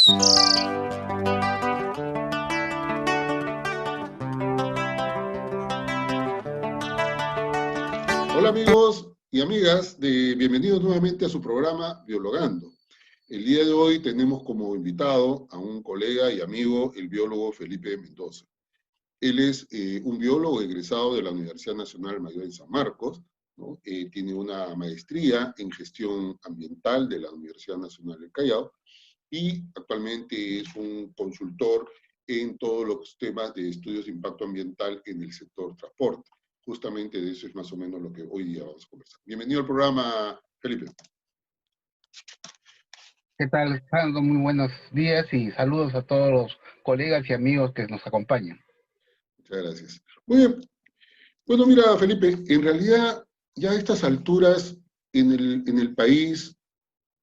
Hola amigos y amigas, bienvenidos nuevamente a su programa Biologando. El día de hoy tenemos como invitado a un colega y amigo, el biólogo Felipe Mendoza. Él es un biólogo egresado de la Universidad Nacional Mayor en San Marcos, ¿no? Tiene una maestría en gestión ambiental de la Universidad Nacional del Callao y actualmente es un consultor en todos los temas de estudios de impacto ambiental en el sector transporte. Justamente de eso es más o menos lo que hoy día vamos a conversar. Bienvenido al programa, Felipe. ¿Qué tal, Alejandro? Muy buenos días y saludos a todos los colegas y amigos que nos acompañan. Muchas gracias. Muy bien. Bueno, mira, Felipe, en realidad ya a estas alturas en el país,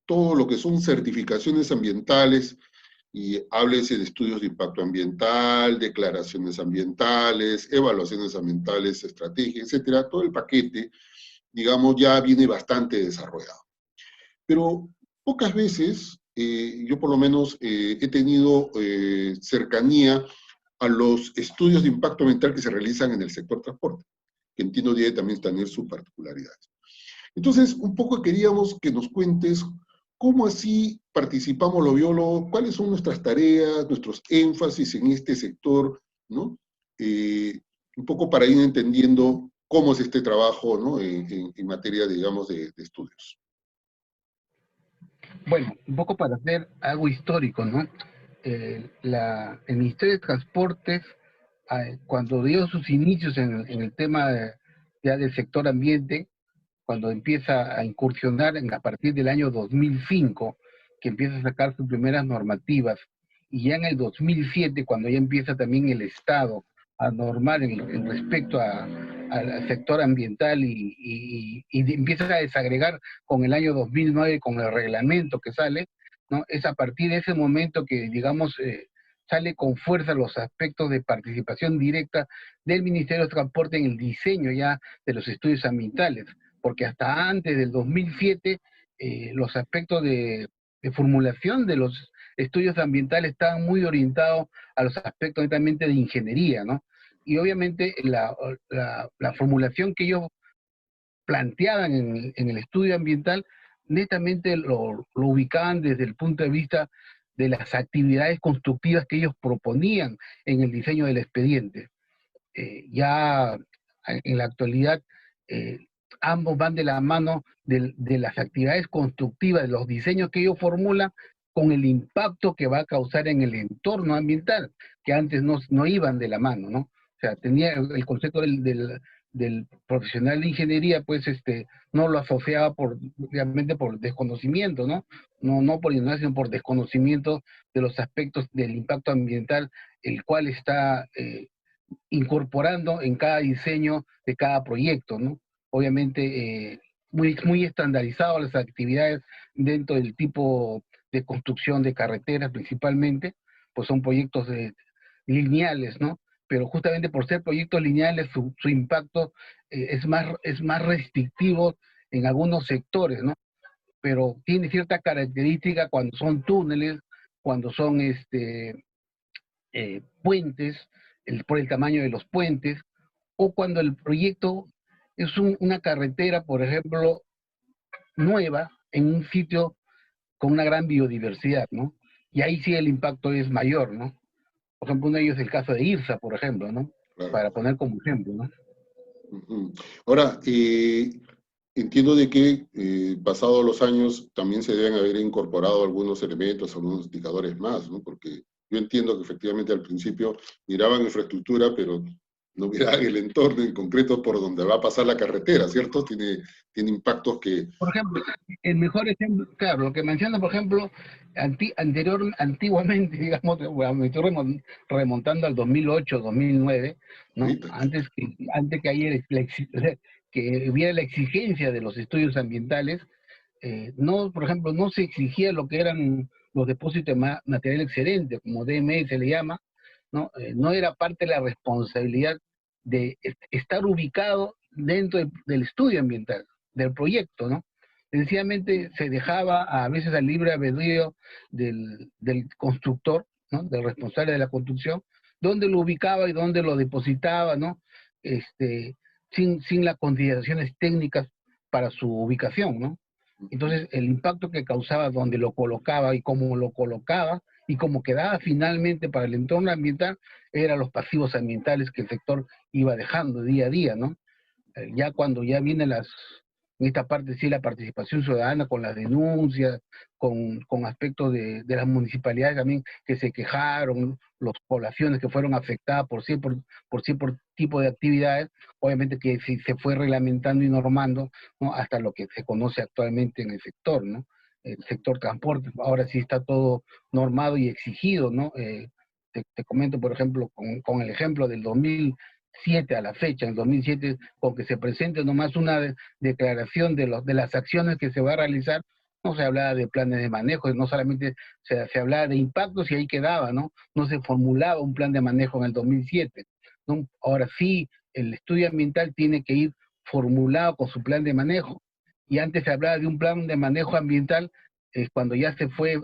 todo lo que son certificaciones ambientales, y háblese de estudios de impacto ambiental, declaraciones ambientales, evaluaciones ambientales, estrategias, etcétera, todo el paquete, digamos, ya viene bastante desarrollado. Pero pocas veces, yo por lo menos he tenido cercanía a los estudios de impacto ambiental que se realizan en el sector transporte, que entiendo debe también tener sus particularidades. Entonces, un poco queríamos que nos cuentes cómo así participamos los biólogos, cuáles son nuestras tareas, nuestros énfasis en este sector, ¿no? Un poco para ir entendiendo cómo es este trabajo, ¿no? En materia, digamos, de estudios. Bueno, un poco para hacer algo histórico, ¿no? El Ministerio de Transportes, cuando dio sus inicios en el tema ya del sector ambiente, cuando empieza a incursionar a partir del año 2005, que empieza a sacar sus primeras normativas, y ya en el 2007, cuando ya empieza también el Estado a normar en respecto al sector ambiental y empieza a desagregar con el año 2009, con el reglamento que sale, ¿no? Es a partir de ese momento que, digamos, sale con fuerza los aspectos de participación directa del Ministerio de Transporte en el diseño ya de los estudios ambientales, porque hasta antes del 2007 los aspectos de formulación de los estudios ambientales estaban muy orientados a los aspectos netamente de ingeniería, ¿no? Y obviamente la formulación que ellos planteaban en el estudio ambiental netamente lo ubicaban desde el punto de vista de las actividades constructivas que ellos proponían en el diseño del expediente. Ya en la actualidad ambos van de la mano de las actividades constructivas, de los diseños que ellos formulan, con el impacto que va a causar en el entorno ambiental, que antes no iban de la mano, ¿no? O sea, tenía el concepto del profesional de ingeniería, pues no lo asociaba obviamente por desconocimiento, ¿no? No por ignorancia, sino por desconocimiento de los aspectos del impacto ambiental, el cual está incorporando en cada diseño de cada proyecto, ¿no? Obviamente muy estandarizado las actividades dentro del tipo de construcción de carreteras principalmente, pues son proyectos lineales, ¿no? Pero justamente por ser proyectos lineales su impacto es más restrictivo en algunos sectores, ¿no? Pero tiene cierta característica cuando son túneles, cuando son puentes, por el tamaño de los puentes, o cuando el proyecto es una carretera, por ejemplo, nueva, en un sitio con una gran biodiversidad, ¿no? Y ahí sí el impacto es mayor, ¿no? Por ejemplo, uno de ellos es el caso de Irsa, por ejemplo, ¿no? Claro. Para poner como ejemplo, ¿no? Ahora, entiendo de que pasados los años también se deben haber incorporado algunos elementos, algunos indicadores más, ¿no? Porque yo entiendo que efectivamente al principio miraban infraestructura, pero no miraban el entorno en concreto por donde va a pasar la carretera, ¿cierto? Tiene impactos que... Por ejemplo, el mejor ejemplo, claro, lo que menciona, por ejemplo, antiguamente, digamos, bueno, me estoy remontando al 2008, 2009, ¿no? Ahorita, Antes que que hubiera la exigencia de los estudios ambientales, no, por ejemplo, no se exigía lo que eran los depósitos de material excedente, como DME se le llama, ¿no? No era parte de la responsabilidad de estar ubicado dentro del estudio ambiental, del proyecto, ¿no? sencillamente se dejaba a veces al libre albedrío del constructor, ¿no? Del responsable de la construcción, dónde lo ubicaba y dónde lo depositaba, ¿no? Este, sin las consideraciones técnicas para su ubicación, ¿no? Entonces, el impacto que causaba donde lo colocaba y cómo quedaba finalmente para el entorno ambiental, eran los pasivos ambientales que el sector iba dejando día a día, ¿no? Ya cuando ya vienen en esta parte sí la participación ciudadana con las denuncias, con aspectos de las municipalidades también que se quejaron, las poblaciones que fueron afectadas por tipo de actividades, obviamente que sí se fue reglamentando y normando, ¿no? Hasta lo que se conoce actualmente en el sector, ¿no? El sector transporte, ahora sí está todo normado y exigido, ¿no? Te comento, por ejemplo, con el ejemplo del 2007 a la fecha, en el 2007, con que se presente nomás una declaración de las acciones que se va a realizar, no se hablaba de planes de manejo, no solamente se hablaba de impactos y ahí quedaba, ¿no? No se formulaba un plan de manejo en el 2007, ¿no? Ahora sí, el estudio ambiental tiene que ir formulado con su plan de manejo, y antes se hablaba de un plan de manejo ambiental cuando ya se fue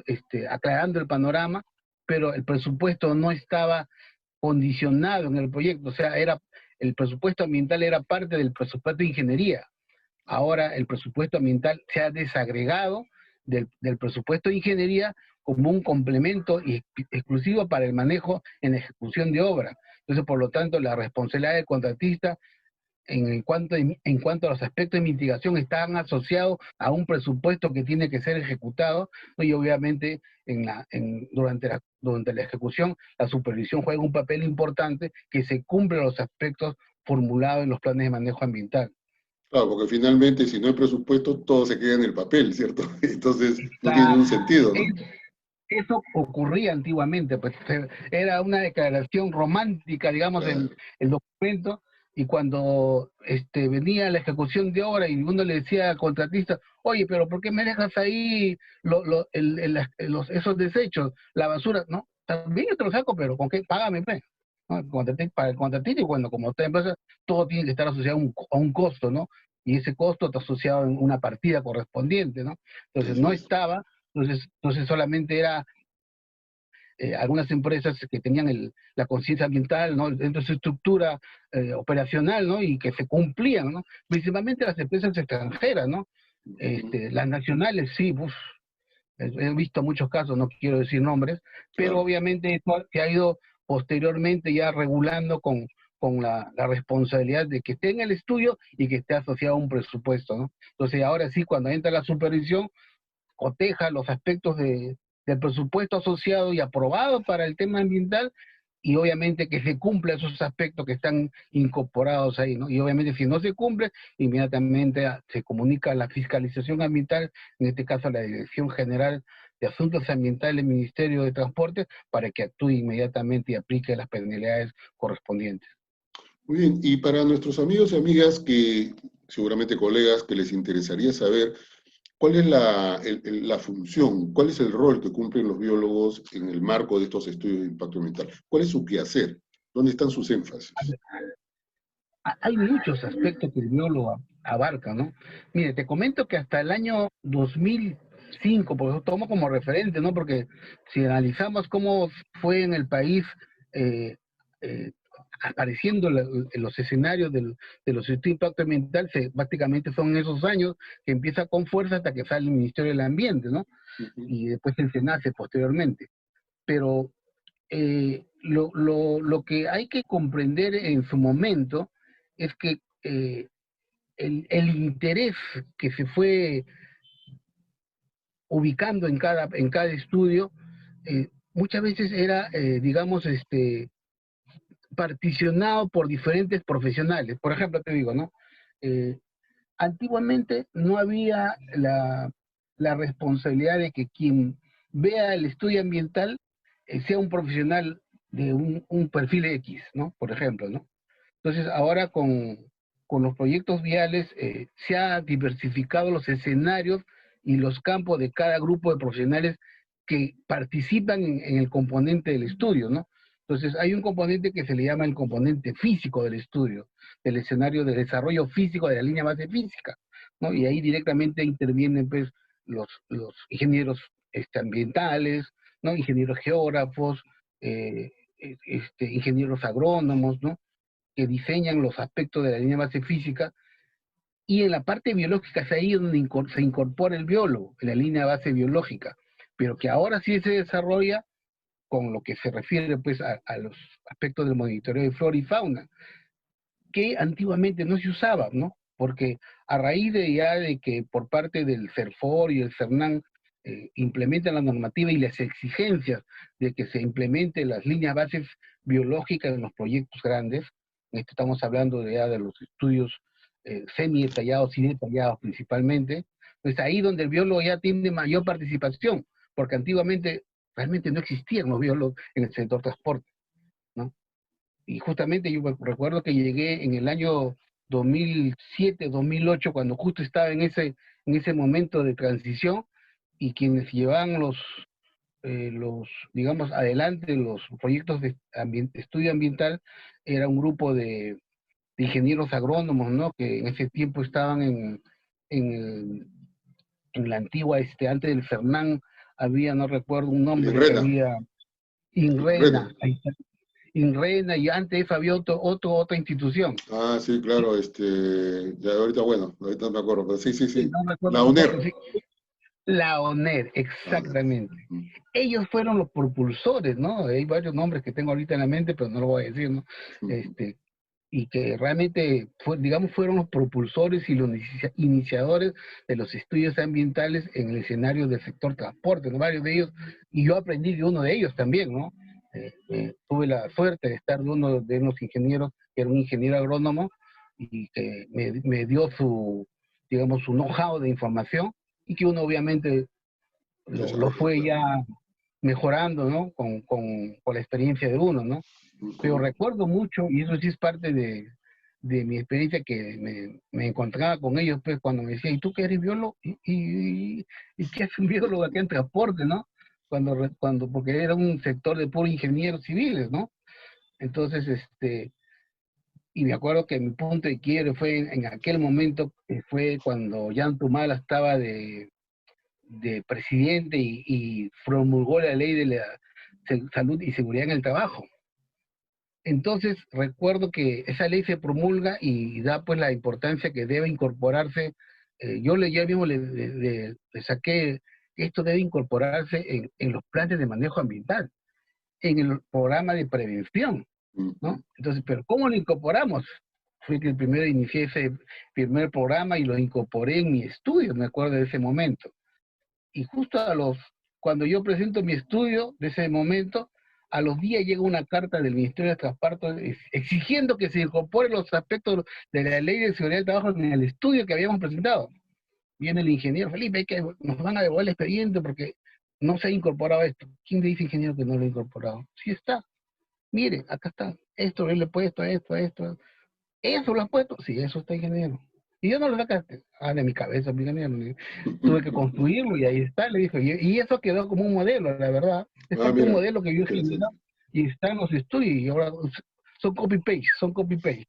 aclarando el panorama, pero el presupuesto no estaba condicionado en el proyecto, o sea, el presupuesto ambiental era parte del presupuesto de ingeniería. Ahora el presupuesto ambiental se ha desagregado del presupuesto de ingeniería como un complemento exclusivo para el manejo en ejecución de obra. Entonces, por lo tanto, la responsabilidad del contratista en cuanto a los aspectos de mitigación están asociados a un presupuesto que tiene que ser ejecutado, ¿no? Y obviamente durante la ejecución la supervisión juega un papel importante que se cumplen los aspectos formulados en los planes de manejo ambiental. Claro, porque finalmente si no hay presupuesto, todo se queda en el papel, ¿cierto? Entonces no tiene ningún Exacto. sentido, ¿no? Eso ocurría antiguamente, pues era una declaración romántica, digamos, Claro, el documento, y cuando venía la ejecución de obra y uno le decía al contratista, oye, pero ¿por qué me dejas ahí esos desechos, la basura? No, también yo te lo saco, pero ¿con qué? Págame, pues. ¿No? Para el contratista, y bueno, como toda empresa, todo tiene que estar asociado a un costo, ¿no? Y ese costo está asociado en una partida correspondiente, ¿no? Entonces así no es. estaba. Entonces solamente era algunas empresas que tenían la conciencia ambiental, ¿no? Dentro de su estructura operacional, ¿no? Y que se cumplían, ¿no? Principalmente las empresas extranjeras, ¿no? Ujú. Las nacionales, sí, uf, he visto muchos casos, no quiero decir nombres, pero Claro. obviamente esto se ha ido posteriormente ya regulando con la responsabilidad de que esté en el estudio y que esté asociado a un presupuesto, ¿no? Entonces ahora sí, cuando entra la supervisión, coteja los aspectos del presupuesto asociado y aprobado para el tema ambiental, y obviamente que se cumpla esos aspectos que están incorporados ahí, ¿no? Y obviamente si no se cumple, inmediatamente se comunica a la fiscalización ambiental, en este caso a la Dirección General de Asuntos Ambientales del Ministerio de Transporte, para que actúe inmediatamente y aplique las penalidades correspondientes. Muy bien, y para nuestros amigos y amigas que, seguramente colegas, que les interesaría saber cuál es la función, cuál es el rol que cumplen los biólogos en el marco de estos estudios de impacto ambiental, cuál es su quehacer, dónde están sus énfasis. Hay muchos aspectos que el biólogo abarca, ¿no? Mire, te comento que hasta el año 2005, porque lo tomo como referente, ¿no? Porque si analizamos cómo fue en el país eh, eh, apareciendo en los escenarios de los estudios de impacto ambiental, básicamente son esos años que empieza con fuerza hasta que sale el Ministerio del Ambiente, ¿no? Ujú. Y después el SENACE posteriormente. Pero lo que hay que comprender en su momento es que el interés que se fue ubicando en cada estudio muchas veces era, digamos, particionado por diferentes profesionales. Por ejemplo, te digo, ¿no? Eh, Antiguamente no había la responsabilidad de que quien vea el estudio ambiental sea un profesional de un perfil X, ¿no? Por ejemplo, ¿no? Entonces, ahora con los proyectos viales se ha diversificado los escenarios y los campos de cada grupo de profesionales que participan en el componente del estudio, ¿no? Entonces, hay un componente que se le llama el componente físico del estudio, del escenario de desarrollo físico de la línea base física, ¿no? Y ahí directamente intervienen pues los ingenieros ambientales, ¿no? Ingenieros geógrafos, ingenieros agrónomos, ¿no? Que diseñan los aspectos de la línea base física, y en la parte biológica es ahí donde se incorpora el biólogo, en la línea base biológica, pero que ahora sí se desarrolla con lo que se refiere pues a los aspectos del monitoreo de flora y fauna, que antiguamente no se usaba, ¿no? Porque a raíz de ya de que por parte del CERFOR y el CERNAN implementan la normativa y las exigencias de que se implementen las líneas bases biológicas en los proyectos grandes, en esto estamos hablando de ya de los estudios semi-detallados y detallados principalmente, pues ahí donde el biólogo ya tiene mayor participación, porque antiguamente realmente no existían los biólogos en el sector transporte, ¿no? Y justamente yo recuerdo que llegué en el año 2007, 2008, cuando justo estaba en ese momento de transición, y quienes llevaban digamos, adelante los proyectos de estudio ambiental era un grupo de ingenieros agrónomos, ¿no? Que en ese tiempo estaban en, en la antigua, antes del Fernán, había, no recuerdo un El nombre, que INRENA, había el INRENA. INRENA, ahí está, INRENA, y antes de eso había otra institución. Ah, sí, claro, ya ahorita, bueno, ahorita no me acuerdo, pero sí, sí, Sí, sí. no recuerdo La tampoco, UNER. sí. La ONER, La UNER. exactamente. Mm, Ellos fueron los propulsores, ¿no? Hay varios nombres que tengo ahorita en la mente, pero no lo voy a decir, ¿no? mm, Y que realmente, digamos, fueron los propulsores y los iniciadores de los estudios ambientales en el escenario del sector transporte, ¿no? Varios de ellos, y yo aprendí de uno de ellos también, ¿no? Tuve la suerte de estar de uno de unos ingenieros, que era un ingeniero agrónomo, y que me dio digamos, su know-how de información, y que uno obviamente lo desarrollo, fue claro. ya mejorando, ¿no? Con la experiencia de uno, ¿no? Pero Ujú. recuerdo mucho, y eso sí es parte de mi experiencia, que me encontraba con ellos, pues, cuando me decían, ¿y tú qué eres biólogo? ¿Y qué hace un biólogo acá en transporte, no? Porque era un sector de puro ingenieros civiles, ¿no? Entonces, y me acuerdo que mi punto de quiebre fue en aquel momento, fue cuando Jan Tumala estaba de presidente y promulgó la ley de la salud y seguridad en el trabajo. Entonces, recuerdo que esa ley se promulga y da pues la importancia que debe incorporarse. Ya mismo le saqué que esto debe incorporarse en los planes de manejo ambiental, en el programa de prevención, Ujú. ¿no? Entonces, ¿pero cómo lo incorporamos? Fui que el primero inicié ese primer programa y lo incorporé en mi estudio, me acuerdo de ese momento. Y justo cuando yo presento mi estudio de ese momento, a los días llega una carta del Ministerio de Transporte exigiendo que se incorporen los aspectos de la Ley de Seguridad del Trabajo en el estudio que habíamos presentado. Viene el ingeniero: Felipe, que nos van a devolver el expediente porque no se ha incorporado esto. ¿Quién le dice, ingeniero, que no lo ha incorporado? Sí está. Mire, acá está. Esto, él le he puesto esto. ¿Eso lo has puesto? Sí, eso está, ingeniero. Y yo no lo sacaste. Ah, de mi cabeza, mi ingeniero. Tuve que construirlo y ahí está, le dije. Y eso quedó como un modelo, la verdad. Ah, Exacto, un mira, modelo que qué yo he interesante. generado y está en los estudios, y ahora son copy-paste, son copy-paste.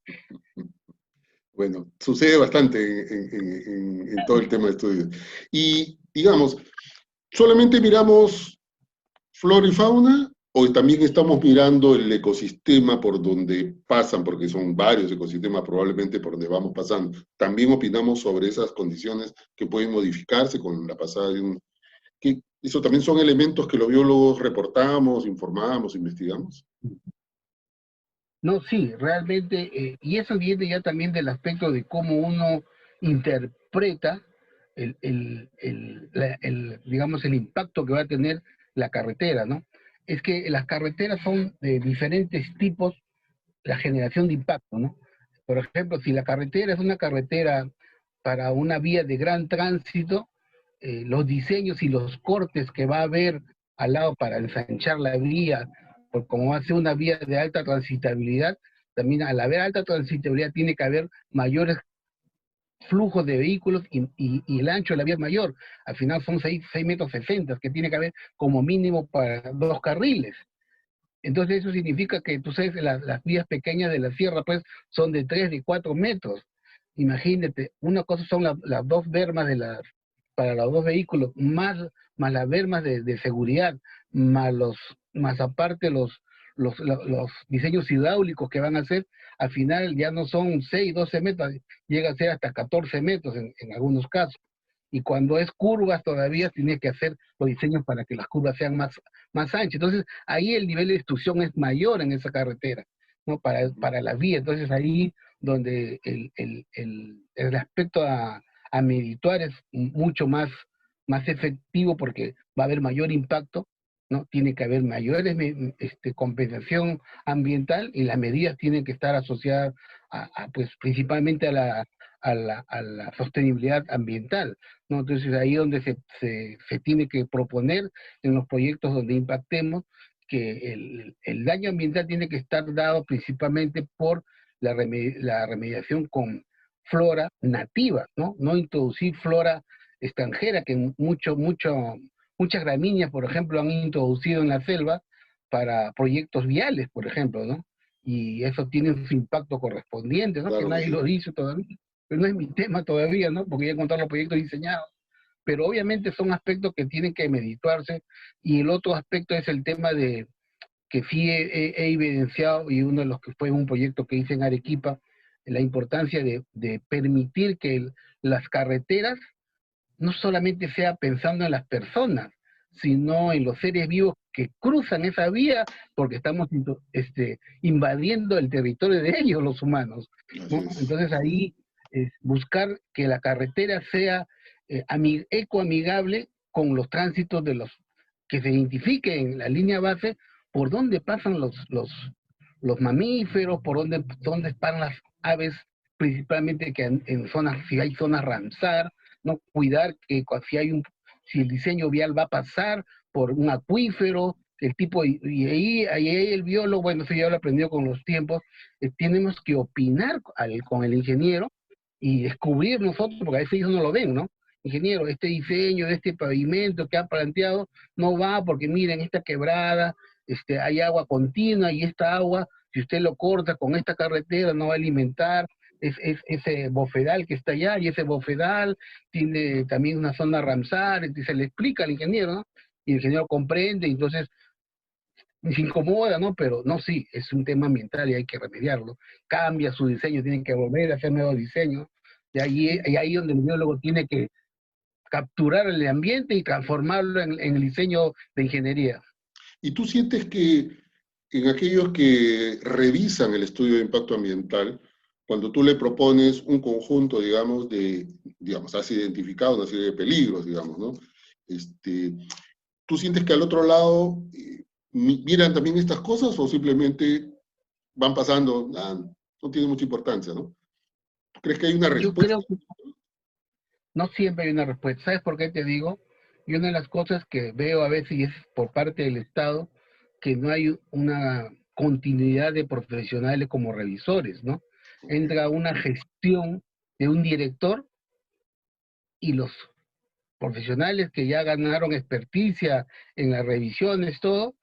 Bueno, sucede bastante en todo el tema de estudios. Y, digamos, ¿solamente miramos flora y fauna o también estamos mirando el ecosistema por donde pasan, porque son varios ecosistemas probablemente por donde vamos pasando? ¿También opinamos sobre esas condiciones que pueden modificarse con la pasada de un... ¿Eso también son elementos que los biólogos reportamos, informamos, investigamos? No, sí, realmente, y eso viene ya también del aspecto de cómo uno interpreta digamos, el impacto que va a tener la carretera, ¿no? Es que las carreteras son de diferentes tipos, la generación de impacto, ¿no? Por ejemplo, si la carretera es una carretera para una vía de gran tránsito, los diseños y los cortes que va a haber al lado para ensanchar la vía, por como va a ser una vía de alta transitabilidad, también al haber alta transitabilidad tiene que haber mayores flujos de vehículos, y el ancho de la vía es mayor. Al final son 6 metros 60 que tiene que haber como mínimo para 2 carriles. Entonces eso significa que, tú sabes, las vías pequeñas de la sierra pues son de 3, de 4 metros. Imagínate, una cosa son las dos bermas para los dos vehículos, más las bermas de seguridad, más aparte los diseños hidráulicos que van a hacer, al final ya no son 6 12 metros, llega a ser hasta 14 metros en algunos casos. Y cuando es curvas todavía tiene que hacer los diseños para que las curvas sean más anchas. Entonces ahí el nivel de destrucción es mayor en esa carretera, ¿no? Para la vía. Entonces ahí donde el aspecto a medituar es mucho más efectivo porque va a haber mayor impacto, ¿no? Tiene que haber mayores compensación ambiental y las medidas tienen que estar asociadas pues principalmente a la sostenibilidad ambiental, ¿no? Entonces ahí donde se tiene que proponer en los proyectos donde impactemos que el daño ambiental tiene que estar dado principalmente por la remediación con flora nativa, ¿no? No introducir flora extranjera, que muchas gramíneas, por ejemplo, han introducido en la selva para proyectos viales, por ejemplo, ¿no? Y eso tiene su impacto correspondiente, ¿no? Que Claro que nadie sí. lo dice todavía, pero no es mi tema todavía, ¿no? Porque ya contar los proyectos diseñados. Pero obviamente son aspectos que tienen que meditarse, y el otro aspecto es el tema de que sí he evidenciado, y uno de los que fue un proyecto que hice en Arequipa, la importancia de permitir que las carreteras no solamente sea pensando en las personas, sino en los seres vivos que cruzan esa vía, porque estamos invadiendo el territorio de ellos, los humanos, Así ¿no? es. Entonces ahí buscar que la carretera sea ecoamigable con los tránsitos que se identifique en la línea base por dónde pasan los mamíferos, por dónde pasan las aves, principalmente que en zonas, si hay zonas Ramsar, no cuidar que si el diseño vial va a pasar por un acuífero, y ahí el biólogo, bueno, eso ya lo aprendió con los tiempos, tenemos que opinar con el ingeniero y descubrir nosotros, porque a veces ellos no lo ven, ¿no? Ingeniero, este diseño de este pavimento que ha planteado no va porque miren, esta quebrada, hay agua continua y esta agua, si usted lo corta con esta carretera, no va a alimentar ese bofedal que está allá, y ese bofedal tiene también una zona Ramsar, y se le explica al ingeniero, ¿no? Y el ingeniero comprende, y entonces se incomoda, ¿no? Pero no, sí, es un tema ambiental y hay que remediarlo. Cambia su diseño, tienen que volver a hacer nuevos diseños, y ahí donde el biólogo tiene que capturar el ambiente y transformarlo en el diseño de ingeniería. ¿Y tú sientes que en aquellos que revisan el estudio de impacto ambiental, cuando tú le propones un conjunto, digamos, has identificado una serie de peligros, digamos, ¿no? ¿Tú sientes que al otro lado miran también estas cosas o simplemente van pasando, no tiene mucha importancia, ¿no? ¿Tú crees que hay una Yo respuesta? creo que no siempre hay una respuesta. ¿Sabes por qué te digo? Y una de las cosas que veo a veces, y es por parte del Estado, que no hay una continuidad de profesionales como revisores, ¿no? Ok, Entra una gestión de un director, y los profesionales que ya ganaron experticia en las revisiones, todo,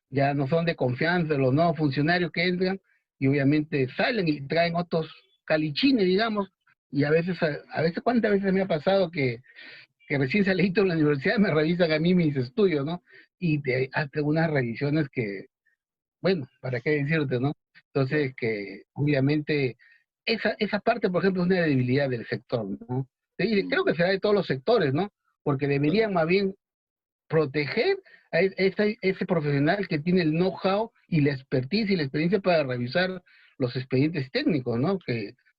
ya no son de confianza los nuevos funcionarios que entran, y obviamente salen y traen otros calichines, digamos, y a veces, ¿cuántas veces me ha pasado que recién salido en la universidad me revisan a mí mis estudios, ¿no? Y te hacen unas revisiones que, bueno, ¿para qué decirte, no? claro. Entonces, que obviamente esa parte, por ejemplo, es una debilidad del sector, ¿no? Creo que será de todos los sectores, ¿no? Porque Claro. deberían más bien proteger a ese profesional que tiene el know-how y la expertise y la experiencia para revisar los expedientes técnicos, ¿no?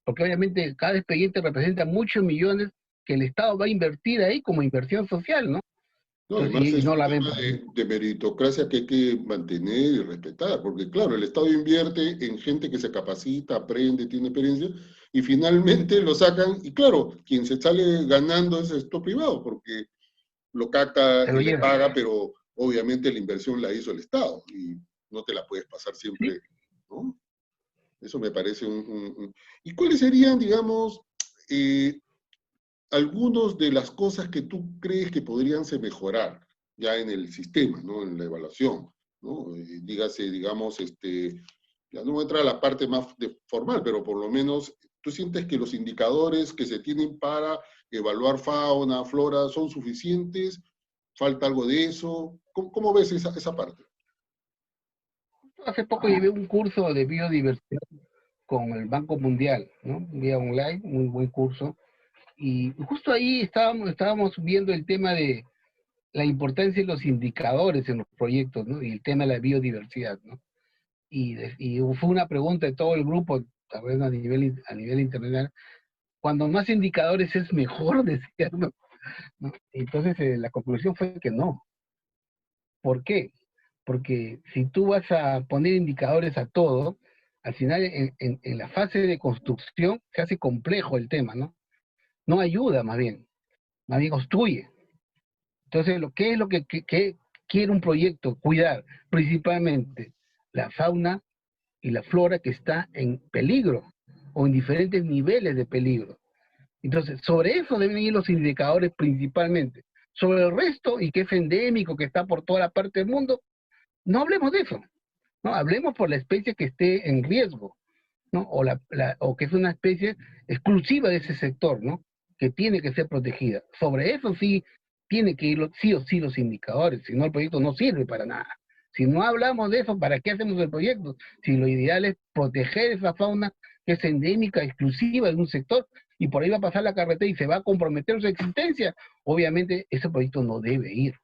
Porque obviamente cada expediente representa muchos millones que el Estado va a invertir ahí como inversión social, ¿no? No, Entonces, además y es no un la ven tema por ahí. de meritocracia que hay que mantener y respetar, porque claro, el Estado invierte en gente que se capacita, aprende, tiene experiencia, y finalmente lo sacan, y claro, quien se sale ganando es el sector privado, porque lo capta Se y lo le llevan. paga, pero obviamente la inversión la hizo el Estado, y no te la puedes pasar ¿Sí? siempre, ¿no? Eso me parece ¿Y cuáles serían, digamos, eh, algunas de las cosas que tú crees que podrían se mejorar ya en el sistema, ¿no? En la evaluación, ¿no? Dígase, digamos, ya no voy a entrar a la parte más formal, pero por lo menos ¿Tú sientes que los indicadores que se tienen para evaluar fauna, flora, son suficientes? ¿Falta algo de eso? ¿Cómo ves esa parte? Hace poco llevé un curso de biodiversidad con el Banco Mundial, ¿no? Vía online, muy buen curso. Y justo ahí estábamos viendo el tema de la importancia de los indicadores en los proyectos, ¿no? Y el tema de la biodiversidad, ¿no? Y fue una pregunta de todo el grupo, tal vez a nivel internacional, cuando más indicadores es mejor, decía, ¿no? ¿No? Entonces la conclusión fue que no. ¿Por qué? Porque si tú vas a poner indicadores a todo, al final en la fase de construcción se hace complejo el tema, ¿no? No ayuda más bien obstruye. Entonces, ¿qué es lo que quiere un proyecto? Cuidar principalmente la fauna y la flora que está en peligro o en diferentes niveles de peligro. Entonces, sobre eso deben ir los indicadores principalmente. Sobre el resto, y que es endémico, que está por toda la parte del mundo, no hablemos de eso. No hablemos por la especie que esté en riesgo, ¿no? O que es una especie exclusiva de ese sector, ¿no? Que tiene que ser protegida. Sobre eso sí tiene que ir sí o sí los indicadores, si no el proyecto no sirve para nada. Si no hablamos de eso, ¿para qué hacemos el proyecto? Si lo ideal es proteger esa fauna que es endémica, exclusiva de un sector, y por ahí va a pasar la carretera y se va a comprometer su existencia, obviamente ese proyecto no debe ir,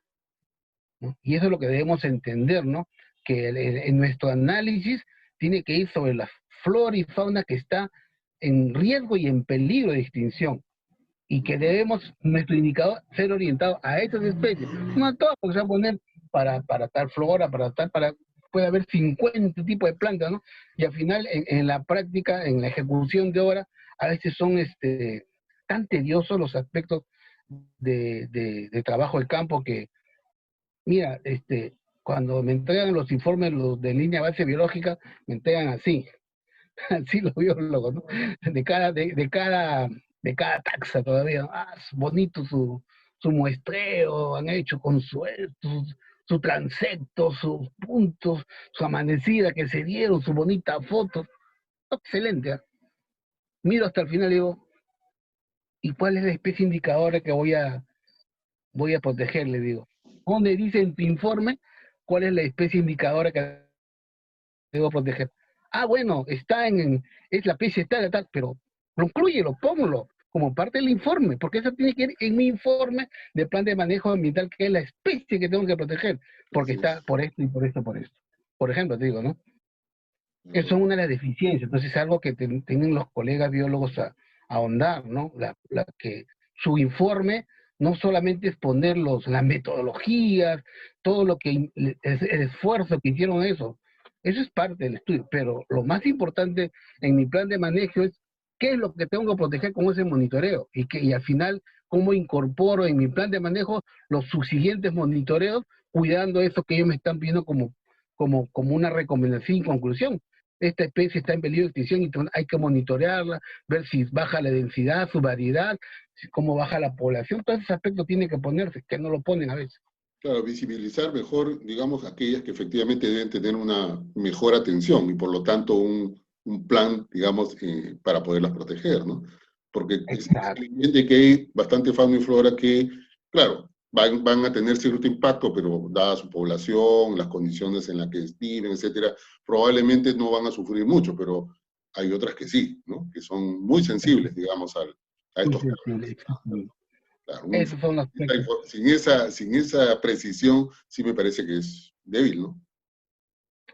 ¿no? Y eso es lo que debemos entender, ¿no? Que en nuestro análisis tiene que ir sobre la flora y fauna que está en riesgo y en peligro de extinción, y que debemos, nuestro indicador, ser orientado a esas especies, no a todas, porque se va a poner para tal flora, puede haber 50 tipos de plantas, ¿no? Y al final, en la práctica, en la ejecución de obra, a veces son tan tediosos los aspectos de trabajo del campo que, mira, cuando me entregan los informes de línea base biológica, me entregan así, así los biólogos, ¿no? De cada taxa todavía, ¿no? Ah, es bonito su muestreo, han hecho con su transecto, sus puntos, su amanecida que se dieron, su bonita foto. Excelente, ¿eh? Miro hasta el final y digo, ¿y cuál es la especie indicadora que voy a proteger? Le digo. ¿Dónde dice en tu informe cuál es la especie indicadora que debo proteger? Ah, bueno, es la especie tal, pero conclúyelo, póngalo como parte del informe, porque eso tiene que ir en mi informe de plan de manejo ambiental, que es la especie que tengo que proteger, porque Así está es. por esto y por esto, por esto. Por ejemplo, te digo, ¿no? Eso es Claro. una de las deficiencias, entonces es algo que tienen los colegas biólogos a ahondar, ¿no? Que su informe no solamente es poner las metodologías, todo lo que es el esfuerzo que hicieron eso es parte del estudio, pero lo más importante en mi plan de manejo es qué es lo que tengo que proteger con ese monitoreo y al final cómo incorporo en mi plan de manejo los subsiguientes monitoreos, cuidando eso que ellos me están pidiendo como una recomendación y conclusión. Esta especie está en peligro de extinción y hay que monitorearla, ver si baja la densidad, su variedad, cómo baja la población. Todos esos aspectos tienen que ponerse, que no lo ponen a veces. Claro, visibilizar mejor, digamos, aquellas que efectivamente deben tener una mejor atención y por lo tanto un plan, digamos, para poderlas proteger, ¿no? Porque es Exacto. evidente que hay bastante fauna y flora que, claro, van a tener cierto impacto, pero dada su población, las condiciones en las que viven, etcétera, probablemente no van a sufrir mucho, pero hay otras que sí, ¿no? Que son muy sensibles, digamos, a Muy estos sensible, cambios. exactamente. Claro, Esos son los aspectos. sin esa precisión, sí me parece que es débil, ¿no?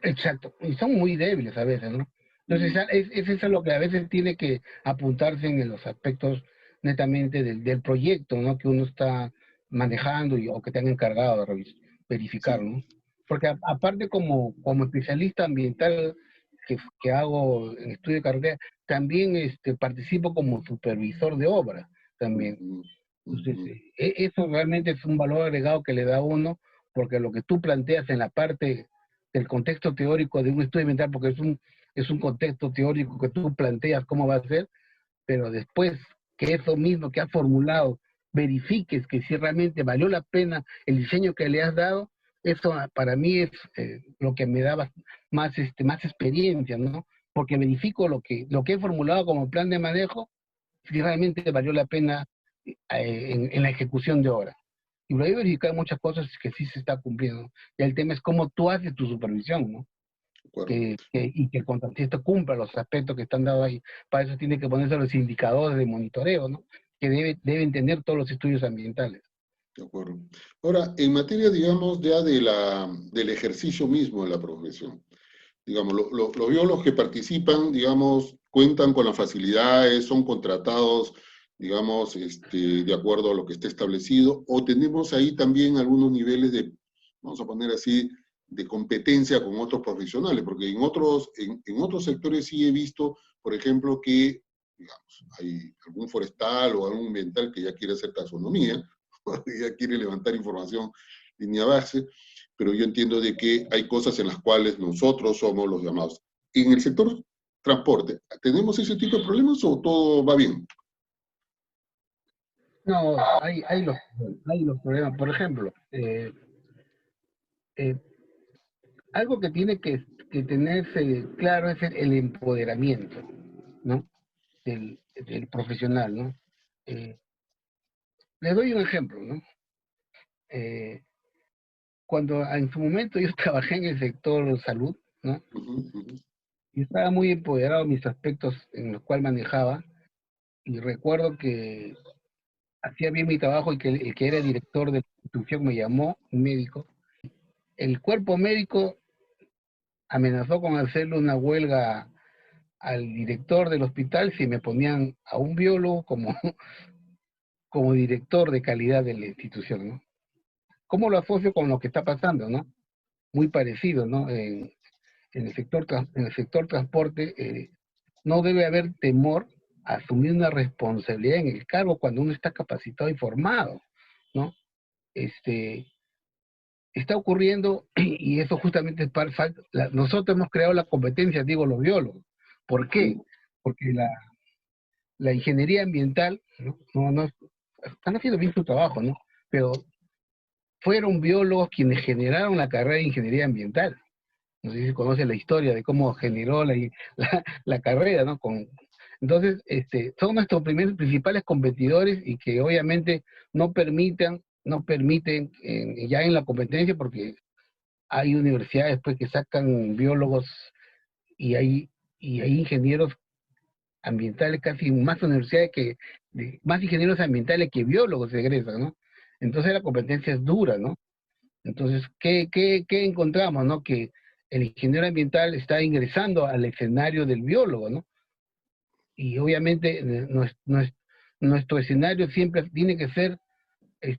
Exacto. Y son muy débiles a veces, ¿no? Entonces, Mm, es eso lo que a veces tiene que apuntarse en los aspectos netamente del proyecto, ¿no? Que uno está manejando o que te han encargado de verificar, sí, ¿no? Porque aparte como especialista ambiental que hago en estudio de carrera, también participo como supervisor de obra también. ujú, Entonces, ujú, eso realmente es un valor agregado que le da a uno, porque lo que tú planteas en la parte del contexto teórico de un estudio ambiental, porque es un contexto teórico que tú planteas cómo va a ser, pero después que eso mismo que has formulado, verifiques que si realmente valió la pena el diseño que le has dado, eso para mí es lo que me da más experiencia, ¿no? porque verifico lo que he formulado como plan de manejo, si realmente valió la pena en la ejecución de obra. Y lo he verificado muchas cosas que sí se está cumpliendo. Y el tema es cómo tú haces tu supervisión, ¿no? ¿de acuerdo? Y que el contratista cumpla los aspectos que están dados ahí. Para eso tiene que ponerse los indicadores de monitoreo, ¿no? Que deben tener todos los estudios ambientales. De acuerdo. Ahora, en materia, digamos, ya del ejercicio mismo de la profesión, digamos, los biólogos que participan, digamos, cuentan con las facilidades, son contratados, digamos, de acuerdo a lo que esté establecido, o tenemos ahí también algunos niveles de, vamos a poner así, de competencia con otros profesionales, porque en otros sectores sí he visto, por ejemplo, que, digamos, hay algún forestal o algún ambiental que ya quiere hacer taxonomía, ya quiere levantar información línea base, pero yo entiendo de que hay cosas en las cuales nosotros somos los llamados. En el sector transporte, ¿tenemos ese tipo de problemas o todo va bien? No, hay los problemas. Por ejemplo, eh, algo que tiene que tenerse claro es el empoderamiento, ¿no? Del profesional, ¿no? Eh, Le doy un ejemplo, ¿no? Eh, Cuando en su momento yo trabajé en el sector salud, ¿no? Ujú, ujú. Yo estaba muy empoderado en mis aspectos en los cuales manejaba, y recuerdo que hacía bien mi trabajo y que el que era director de la institución me llamó, un médico. El cuerpo médico amenazó con hacerle una huelga al director del hospital si me ponían a un biólogo como director de calidad de la institución, ¿no? ¿Cómo lo asocio con lo que está pasando, no? Muy parecido, ¿no? En el sector transporte no debe haber temor a asumir una responsabilidad en el cargo cuando uno está capacitado y formado, ¿no? Este, Está ocurriendo, y eso justamente es nosotros hemos creado la competencia, digo, los biólogos. ¿Por qué? Porque la ingeniería ambiental, ¿no? Están haciendo bien su trabajo, ¿no? Pero fueron biólogos quienes generaron la carrera de ingeniería ambiental. No sé si se conoce la historia de cómo generó la carrera, ¿no? Entonces, son nuestros principales competidores y que obviamente no permiten ya en la competencia, porque hay universidades pues que sacan biólogos y hay ingenieros ambientales, casi más universidades más ingenieros ambientales que biólogos se egresan, ¿no? Entonces la competencia es dura, ¿no? Entonces, ¿qué encontramos, no? Que el ingeniero ambiental está ingresando al escenario del biólogo, ¿no? Y obviamente nuestro escenario siempre tiene que ser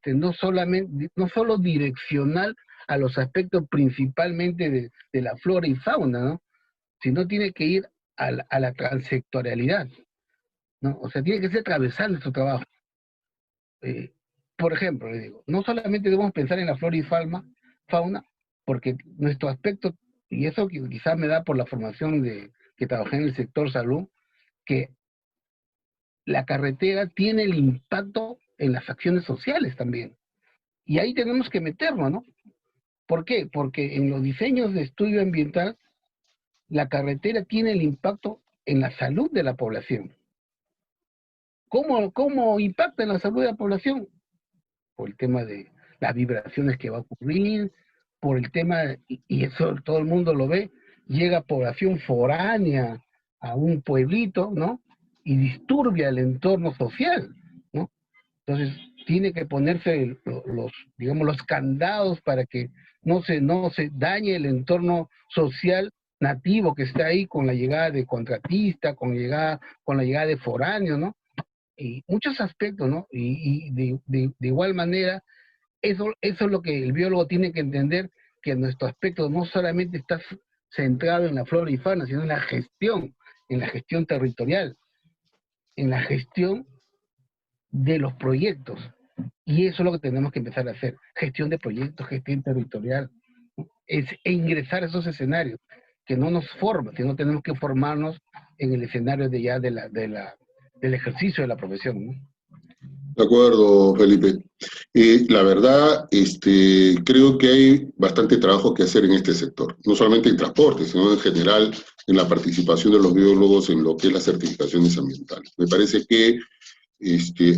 no solo direccional a los aspectos principalmente de la flora y fauna, ¿no? Sino tiene que ir a la transectorialidad, ¿no? O sea, tiene que ser transversal nuestro trabajo. Eh, por ejemplo, le digo, no solamente debemos pensar en la flora y fauna, porque nuestro aspecto, y eso quizás me da por la formación que trabajé en el sector salud, que la carretera tiene el impacto en las acciones sociales también. Y ahí tenemos que meternos, ¿no? ¿Por qué? Porque en los diseños de estudio ambiental, la carretera tiene el impacto en la salud de la población. ¿Cómo impacta en la salud de la población? Por el tema de las vibraciones que va a ocurrir, por el tema, y eso todo el mundo lo ve, llega población foránea a un pueblito, ¿no? Y disturbia el entorno social, ¿no? Entonces, tiene que ponerse digamos, los candados para que no se dañe el entorno social nativo que está ahí con la llegada de contratistas, con la llegada de foráneos, ¿no? Y muchos aspectos, ¿no? Y de igual manera, eso es lo que el biólogo tiene que entender, que nuestro aspecto no solamente está centrado en la flora y fauna, sino en la gestión territorial, en la gestión de los proyectos. Y eso es lo que tenemos que empezar a hacer, gestión de proyectos, gestión territorial, ¿no? Ingresar a esos escenarios, que no nos forman, sino tenemos que formarnos en el escenario del ejercicio de la profesión, ¿no? De acuerdo, Felipe. La verdad, creo que hay bastante trabajo que hacer en este sector, no solamente en transporte, sino en general en la participación de los biólogos en lo que es las certificaciones ambientales. Me parece que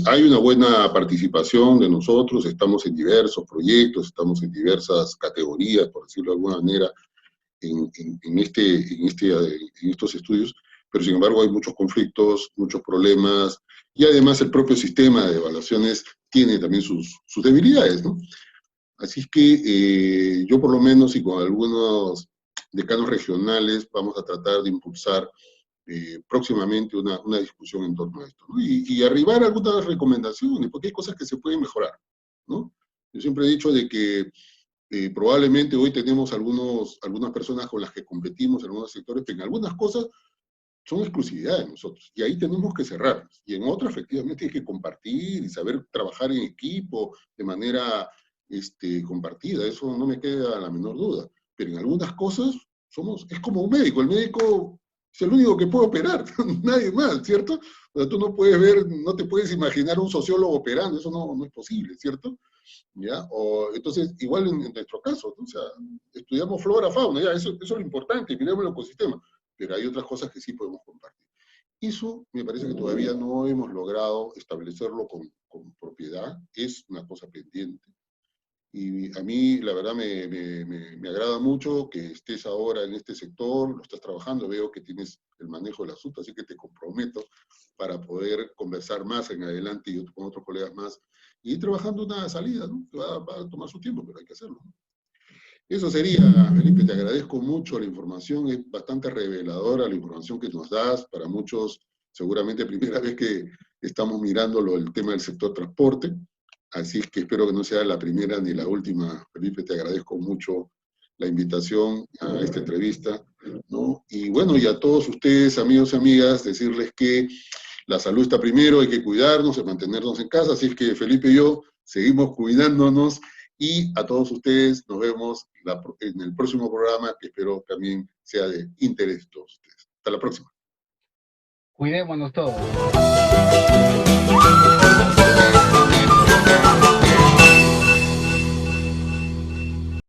hay una buena participación de nosotros, estamos en diversos proyectos, estamos en diversas categorías, por decirlo de alguna manera, en estos estudios, pero sin embargo hay muchos conflictos, muchos problemas, y además el propio sistema de evaluaciones tiene también sus debilidades, ¿no? Así es que yo por lo menos y con algunos decanos regionales vamos a tratar de impulsar próximamente una discusión en torno a esto, ¿no? Y arribar a algunas recomendaciones, porque hay cosas que se pueden mejorar, ¿no? Yo siempre he dicho de que probablemente hoy tenemos algunas personas con las que competimos en algunos sectores, pero en algunas cosas son exclusividad de nosotros, y ahí tenemos que cerrarnos. Y en otras, efectivamente, hay que compartir y saber trabajar en equipo de manera compartida, eso no me queda la menor duda. Pero en algunas cosas es como un médico, el médico es el único que puede operar, nadie más, ¿cierto? O sea, tú no puedes ver, no te puedes imaginar un sociólogo operando, eso no es posible, ¿cierto? ¿Ya? O, entonces, igual en nuestro caso, ¿no? O sea, estudiamos flora, fauna, ya, eso es lo importante, miremos el ecosistema, pero hay otras cosas que sí podemos compartir. Eso me parece que todavía no hemos logrado establecerlo con propiedad, es una cosa pendiente. Y a mí, la verdad, me agrada mucho que estés ahora en este sector, lo estás trabajando, veo que tienes el manejo del asunto, así que te comprometo para poder conversar más en adelante y con otros colegas más, y ir trabajando una salida, ¿no? Va a tomar su tiempo, pero hay que hacerlo, ¿no? Eso sería, Felipe, te agradezco mucho la información, es bastante reveladora la información que nos das, para muchos seguramente primera vez que estamos mirando el tema del sector transporte, así es que espero que no sea la primera ni la última. Felipe, te agradezco mucho la invitación a esta entrevista, ¿no? Y bueno, y a todos ustedes, amigos y amigas, decirles que la salud está primero, hay que cuidarnos, hay que mantenernos en casa, así es que Felipe y yo seguimos cuidándonos, y a todos ustedes nos vemos en el próximo programa, que espero también sea de interés de todos ustedes. Hasta la próxima. Cuidémonos todos.